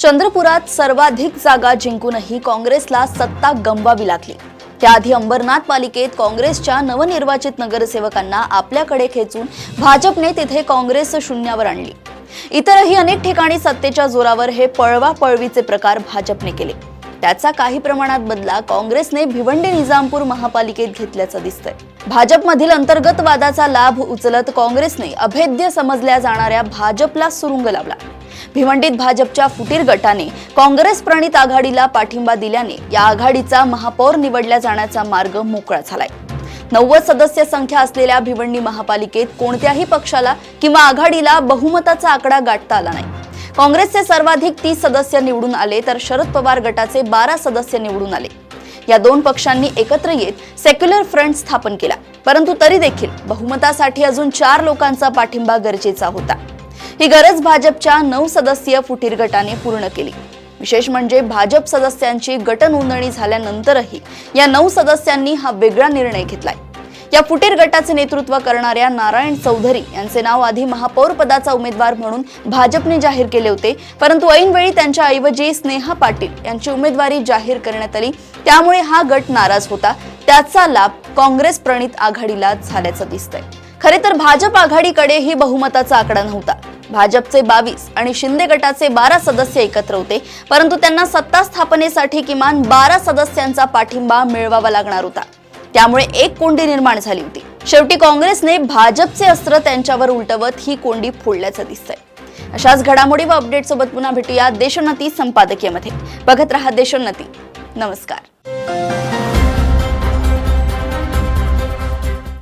चंद्रपुरात सर्वाधिक जागा जिंकूनही काँग्रेसला सत्ता गमवावी लागली। त्याआधी अंबरनाथ पालिकेत काँग्रेसच्या नवनिर्वाचित नगरसेवकांना आपल्याकडे खेचून भाजपने तिथे काँग्रेस शून्यावर आणली। इतरही अनेक ठिकाणी सत्तेच्या जोरावर हे पळवापळवीचे प्रकार भाजपने केले। त्याचा काही प्रमाणात बदला काँग्रेसने भिवंडी निजामपूर महापालिकेत घेतल्याचं दिसतंय। भाजपमधील अंतर्गत वादाचा लाभ उचलत काँग्रेसने अभेद्य समजल्या जाणाऱ्या भाजपला सुरुंग लावला। भिवंडीत भाजपच्या फुटीर गटाने काँग्रेस प्रणित आघाडीला पाठिंबा दिल्याने या आघाडीचा महापौर निवडल्या जाण्याचा मार्ग मोकळा झालाय। 90 सदस्य संख्या असलेल्या भिवंडी महापालिकेत कोणत्याही पक्षाला किंवा आघाडीला बहुमताचा आकडा गाठता आला नाही। काँग्रेसचे सर्वाधिक 30 सदस्य निवडून आले तर शरद पवार गटाचे 12 सदस्य निवडून आले। या दोन पक्षांनी एकत्र येत सेक्युलर फ्रंट स्थापन केला, परंतु तरी देखील बहुमतासाठी अजून 4 लोकांचा पाठिंबा गरजेचा होता। ही गरज भाजपच्या 9 सदस्यीय फुटीर गटाने पूर्ण केली। विशेष म्हणजे भाजप सदस्यांची गट नोंदणी झाल्यानंतरही या 9 सदस्यांनी हा वेगळा निर्णय घेतलाय। या फुटीर गटाचे नेतृत्व करणाऱ्या नारायण चौधरी यांचे नाव आधी महापौर पदाचा उमेदवार म्हणून भाजपने जाहीर केले होते, परंतु ऐनवेळी त्यांच्या ऐवजी स्नेहा पाटील यांची उमेदवारी जाहीर करण्यात आली। त्यामुळे हा गट नाराज होता। त्याचा लाभ काँग्रेस प्रणित आघाडीला झाल्याचं दिसतंय। खरे तर भाजप आघाडीकडे ही बहुमताचा आकडा नव्हता। भाजपचे 22 आणि शिंदे गटाचे 12 सदस्य एकत्र होते, परंतु त्यांना सत्ता स्थापनेसाठी किमान 12 सदस्यांचा पाठिंबा मिळवावा लागणार होता। त्यामुळे एक कोंडी निर्माण झाली होती। शेवटी काँग्रेसने भाजपचे अस्त्र त्यांच्यावर उलटवत ही कोंडी फोडल्याचं दिसतंय। अशाच घडामोडी व अपडेट सोबत पुन्हा भेटूया देशोन्नती संपादकीयमध्ये। बघत रहा देशोन्नती। नमस्कार।